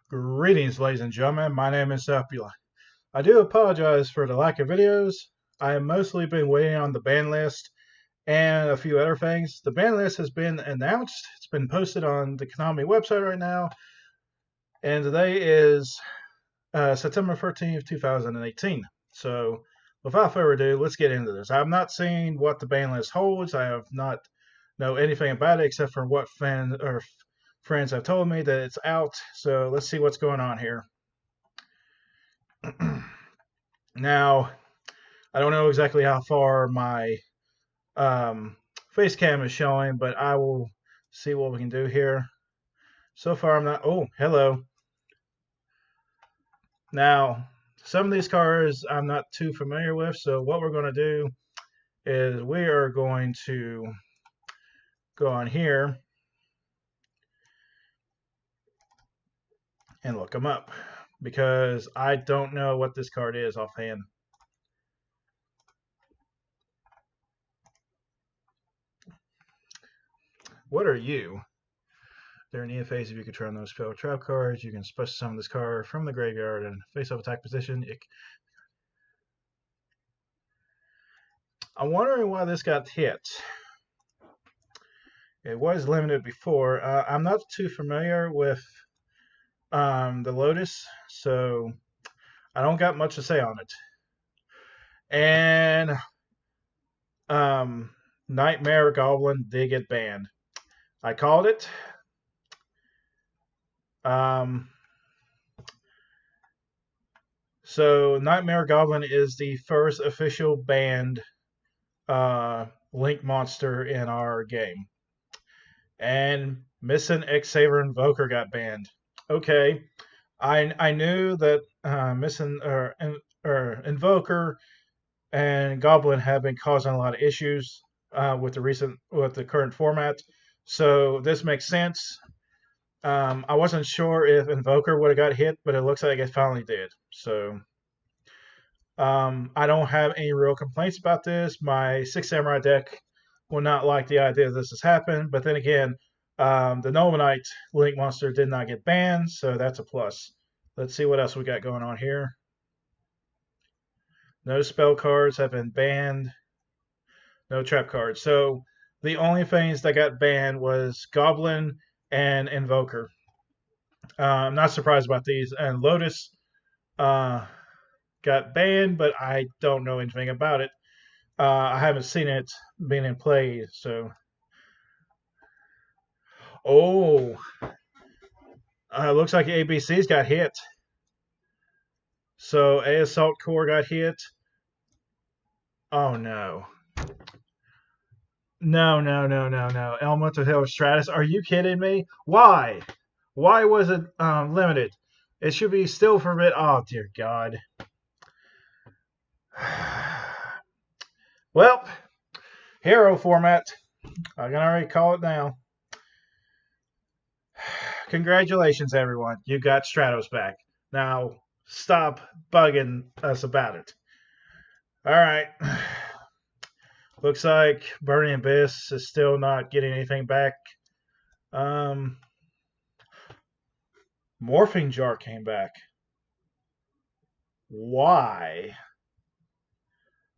Greetings, ladies and gentlemen. My name is Sepula. I do apologize for the lack of videos. I have mostly been waiting on the ban list and a few other things. The ban list has been announced. It's been posted on the Konami website right now, and today is September 13th, 2018. So, without further ado, let's get into this. I've not seen what the ban list holds. I have not know anything about it except for what fans or friends have told me that it's out. So let's see what's going on here. Now, I don't know exactly how far my um, face cam is showing, but I will see what we can do here. So far, I'm not. Oh, hello. Now, some of these cars I'm not too familiar with, so what we're going to do is we are going to go on here and look them up because I don't know what this card is offhand. What are you? During the phase, if you control those spell trap cards, you can special summon this card from the graveyard and face-up attack position. I'm wondering why this got hit. It was limited before. I'm not too familiar with the Lotus, so I don't got much to say on it. And Nightmare Goblin did get banned. I called it. So Nightmare Goblin is the first official banned Link monster in our game. And Missing X-Saver Invoker got banned. Okay, I knew that Missing or Invoker and Goblin have been causing a lot of issues with the current format, so this makes sense. I wasn't sure if Invoker would have got hit, but it looks like it finally did. So I don't have any real complaints about this. My Six Samurai deck will not like the idea this has happened, but then again, the Nomanite Link monster did not get banned, so that's a plus. Let's see what else we got going on here. No spell cards have been banned. No trap cards. So the only things that got banned was Goblin and Invoker. I'm not surprised about these. And Lotus uh, got banned, but I don't know anything about it. I haven't seen it being in play, so. Oh, looks like ABC's got hit. So A Assault Core got hit. Oh no. No, no, no, no, no. Elemental Hill Stratus. Are you kidding me? Why? Why was it limited? It should be still forbidden. Oh, dear God. Well, hero format. I can already call it now. Congratulations, everyone. You got Stratos back. Now, stop bugging us about it. All right. Looks like Burning Abyss is still not getting anything back. Morphing Jar came back. Why?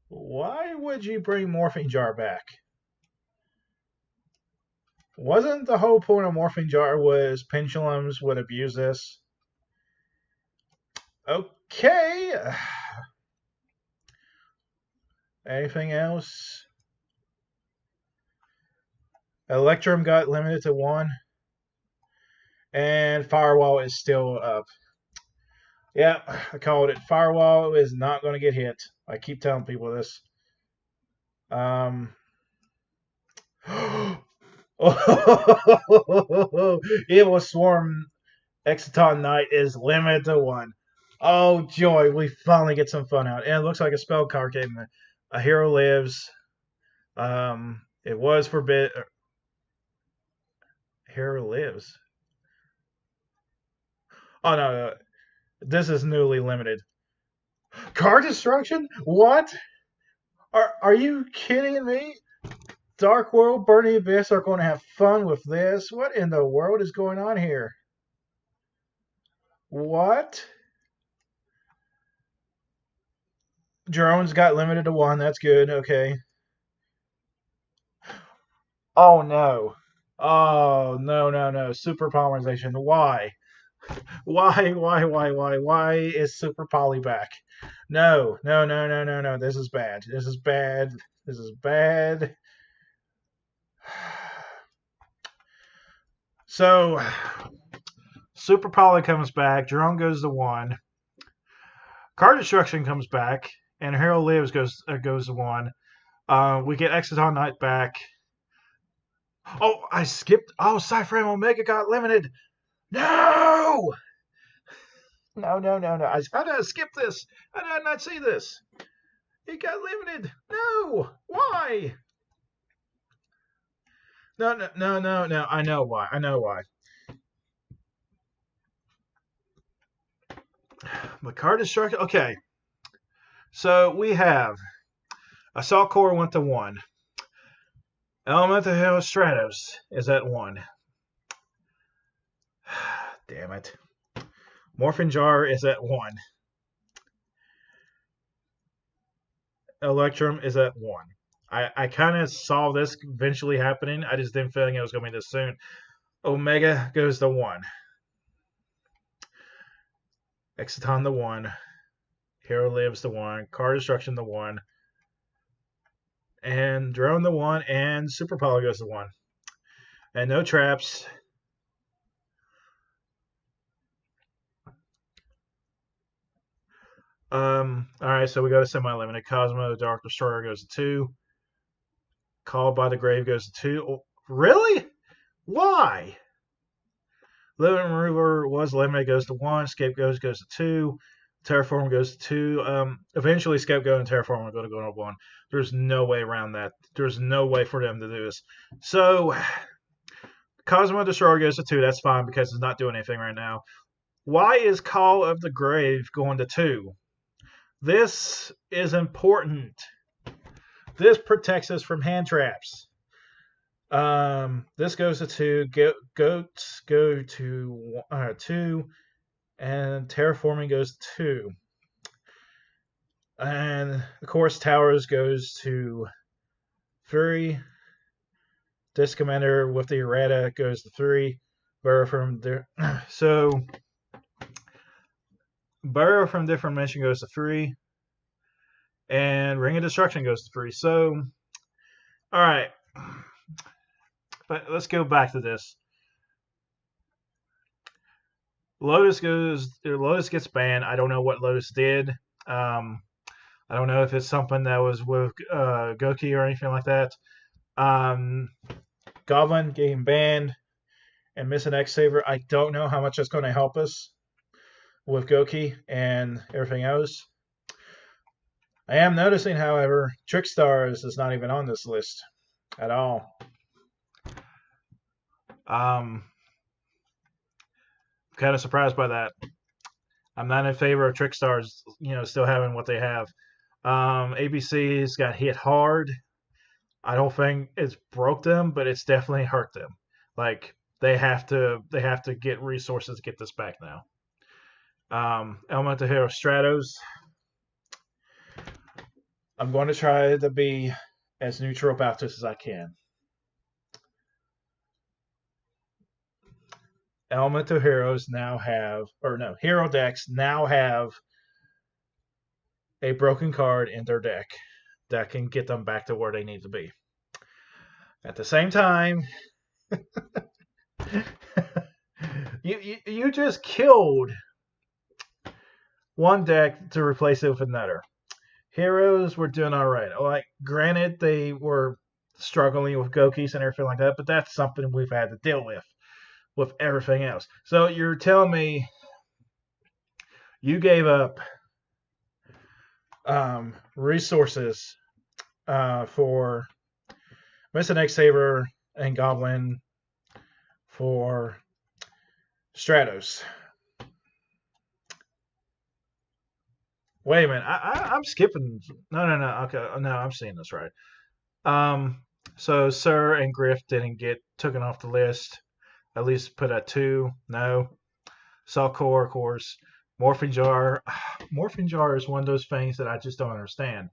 Why would you bring Morphing Jar back? Wasn't the whole point of Morphing Jar was pendulums would abuse this? Okay. Anything else? Electrum got limited to 1. And Firewall is still up. Yeah, I called it. Firewall is not going to get hit. I keep telling people this. Evil Swarm Exciton Knight is limited to 1. Oh, joy. We finally get some fun out. And it looks like a spell card came in. A Hero Lives. It was forbid. Hero Lives. Oh, no. This is newly limited. Card destruction? What? Are you kidding me? Dark World, Burning Abyss are going to have fun with this. What in the world is going on here? What? Drones got limited to one. That's good. Okay. Oh no. Oh no no no. Super polymerization. Why? Why is Super Poly back? No no no no no no. This is bad. This is bad. This is bad. So Super Poly comes back. Drone goes to one. Card Destruction comes back, and Hero Lives goes to one. We get Exciton Knight back. Oh, I skipped. Oh, Cyframe Omega got limited. No! No, no, no, no. How did I skip this? How did I not see this? It got limited. No! Why? No, no, no, no, no. I know why. I know why. The card destruction. Okay. So we have Assault Core went to one. Elemental Hero Stratos is at one. Damn it. Morphin Jar is at one. Electrum is at one. I kind of saw this eventually happening. I just didn't feel like it was going to be this soon. Omega goes to one. Exciton the one. Hero Lives the one. Card Destruction the one. And Drone the one. And Super Poly goes to one. And no traps. Alright, so we go to semi-limited. Cosmo the Dark Destroyer goes to two. Called by the Grave goes to two. Oh, really? Why? Living Remover was limited, goes to one. Scapegoat goes to two. Terraform goes to two. Eventually, Scapegoat and Terraform are going to go to one. There's no way around that. There's no way for them to do this. So, Cosmo Destroyer goes to two. That's fine because it's not doing anything right now. Why is Call of the Grave going to two? This is important. This protects us from hand traps. This goes to two. Goats go to two, and terraforming goes to two. And of course, towers goes to three. Disc Commander with the errata goes to three. Burrow from there. So Burrow from Different Dimension goes to three, and Ring of Destruction goes to three. So, all right. But let's go back to this. Lotus gets banned. I don't know what Lotus did. I don't know if it's something that was with Goki or anything like that. Goblin getting banned and missing X Saver. I don't know how much that's going to help us with Goki and everything else. I am noticing, however, Trickstars is not even on this list at all. Kind of surprised by that. I'm not in favor of Trickstars, still having what they have. ABC's got hit hard. I don't think it's broke them, but it's definitely hurt them. Like they have to get resources to get this back now. Elemental Hero Stratos. I'm going to try to be as neutral about this as I can. Elemental Heroes now have, Hero decks now have a broken card in their deck that can get them back to where they need to be. At the same time, you just killed one deck to replace it with another. Heroes were doing all right. Like, granted, they were struggling with Gokis and everything like that, but that's something we've had to deal with everything else. So you're telling me you gave up resources for Missing X Saver and Goblin for Stratos. Wait a minute, I'm skipping. No. Okay, no, I'm seeing this right. So Sir and Griff didn't get taken off the list. At least put at two. No. Assault Core, of course. Morphing Jar. Morphing Jar is one of those things that I just don't understand.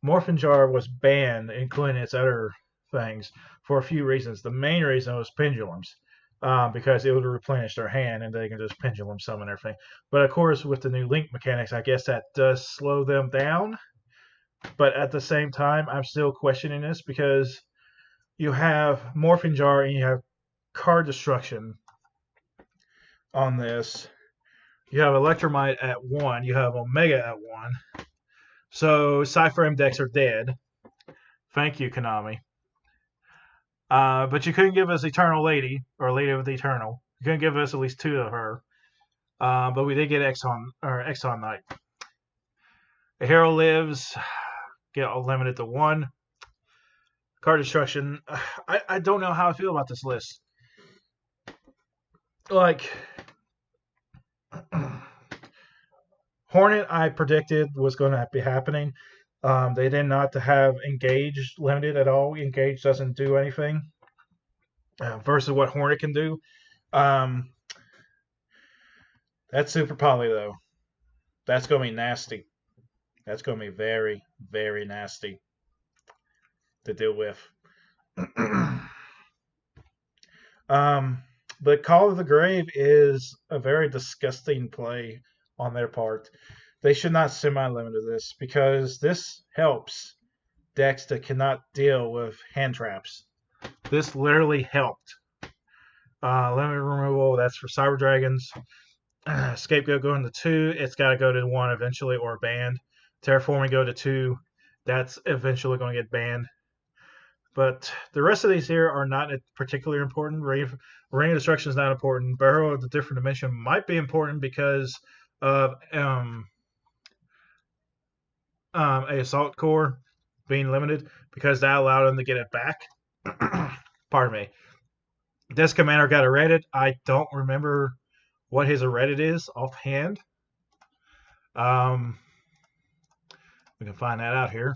Morphing Jar was banned, including its other things, for a few reasons. The main reason was pendulums, because it would replenish their hand and they can just pendulum summon everything. But of course, with the new link mechanics, I guess that does slow them down. But at the same time, I'm still questioning this because you have Morphing Jar and you have card destruction on this. You have Electromite at 1. You have Omega at 1. So Cypher M decks are dead. Thank you, Konami. But you couldn't give us Eternal Lady, or Lady of the Eternal. You couldn't give us at least 2 of her. But we did get Exxon Knight. The Hero Lives, get limited to 1. Card Destruction. I don't know how I feel about this list. Like, Hornet, I predicted was going to be happening. They did not have Engage limited at all. Engage doesn't do anything versus what Hornet can do. That's Super Poly, though. That's going to be nasty. That's going to be very, very nasty to deal with. But Call of the Grave is a very disgusting play on their part. They should not semi-limit this because this helps decks that cannot deal with hand traps. This literally helped. Limit removal, that's for Cyber Dragons. Scapegoat going to 2. It's got to go to 1 eventually or banned. Terraforming go to 2. That's eventually going to get banned. But the rest of these here are not particularly important. Ring of Destruction is not important. Barrow of the Different Dimension might be important because of a Assault Core being limited, because that allowed them to get it back. Pardon me. This commander got erected. I don't remember what his erected is offhand. We can find that out here.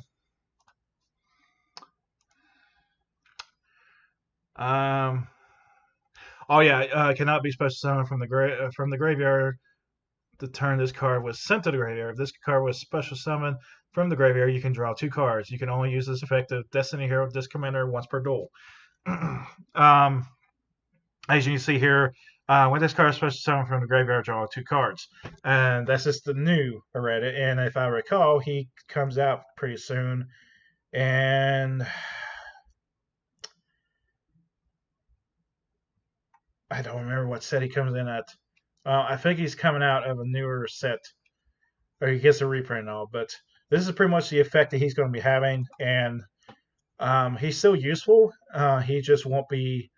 Oh yeah, cannot be special summoned from the graveyard. The turn this card was sent to the graveyard. If this card was special summoned from the graveyard, you can draw 2 cards. You can only use this effect of Destiny Hero this commander once per duel. As you can see here, when this card is special summoned from the graveyard, draw 2 cards. And that's just the new Reddit. And if I recall, he comes out pretty soon. And I don't remember what set he comes in at. I think he's coming out of a newer set, or he gets a reprint and all. But this is pretty much the effect that he's going to be having, and he's still useful. He just won't be,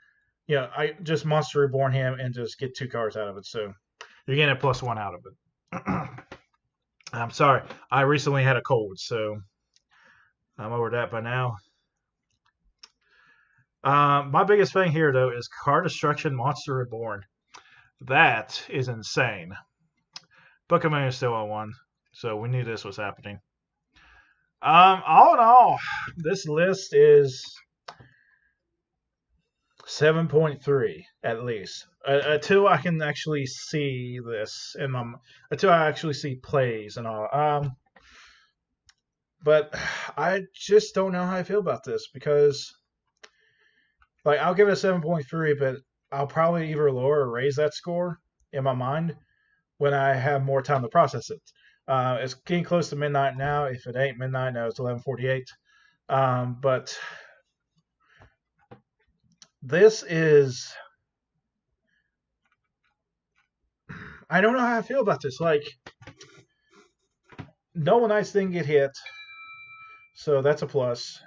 I just Monster Reborn him and just get 2 cards out of it. So you're getting a +1 out of it. I'm sorry, I recently had a cold, so I'm over that by now. My biggest thing here, though, is Card Destruction Monster Reborn. That is insane. Book of Moon is still on 1, so we knew this was happening. All in all, this list is 7.3 at least. Until I can actually see this in my, until I actually see plays and all. But I just don't know how I feel about this because, like, I'll give it a 7.3, but I'll probably either lower or raise that score in my mind when I have more time to process it. It's getting close to midnight now. If it ain't midnight now, it's 11:48. But this is, I don't know how I feel about this. Like, Noble Knights didn't get hit, so that's a plus.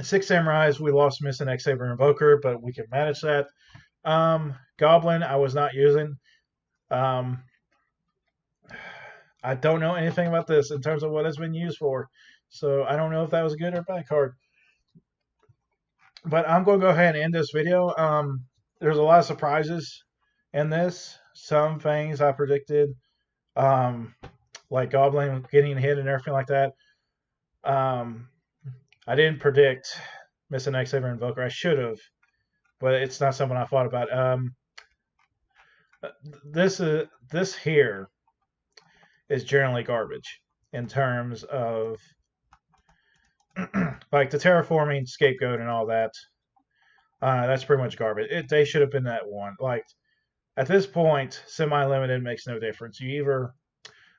6 Samurais, we lost Missing X-Saber Invoker, but we can manage that. Goblin, I was not using. I don't know anything about this in terms of what it's been used for, so I don't know if that was a good or bad card. But I'm going to go ahead and end this video. There's a lot of surprises in this. Some things I predicted, like Goblin getting hit and everything like that. I didn't predict Missing X-Saber Invoker. I should have. but it's not something I thought about. This here is generally garbage in terms of like the terraforming scapegoat and all that. That's pretty much garbage. They should have been that one. Like at this point, semi-limited makes no difference. You either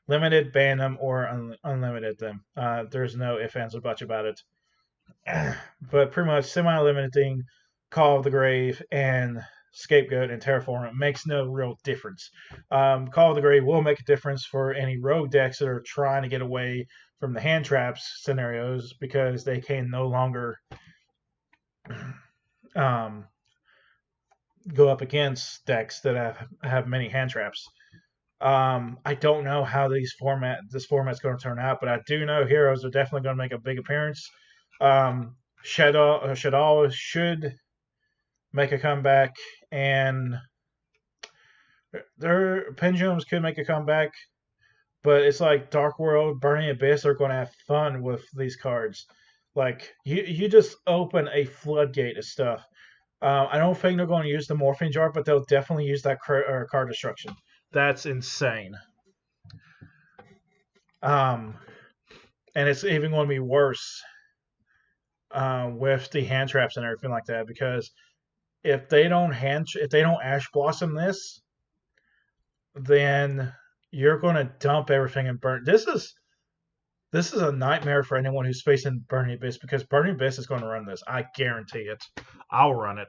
limited, ban them, or unlimited them. There's no ifs, ands, or buts about it. But pretty much semi-limiting Call of the Grave and Scapegoat and Terraform makes no real difference. Call of the Grave will make a difference for any rogue decks that are trying to get away from the hand traps scenarios because they can no longer um, go up against decks that have many hand traps. I don't know how this format's going to turn out, but I do know heroes are definitely going to make a big appearance. Shadow should make a comeback, and their pendulums could make a comeback. But it's like Dark World, Burning Abyss are going to have fun with these cards. Like you just open a floodgate of stuff. I don't think they're going to use the Morphing Jar, but they'll definitely use that card destruction. That's insane. And it's even going to be worse with the hand traps and everything like that because if they don't Ash Blossom this, then you're going to dump everything and burn. This is a nightmare for anyone who's facing Burning Abyss because Burning Abyss is going to run this. I guarantee it. I'll run it.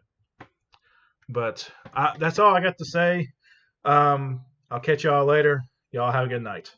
But that's all I got to say. I'll catch y'all later. Y'all have a good night.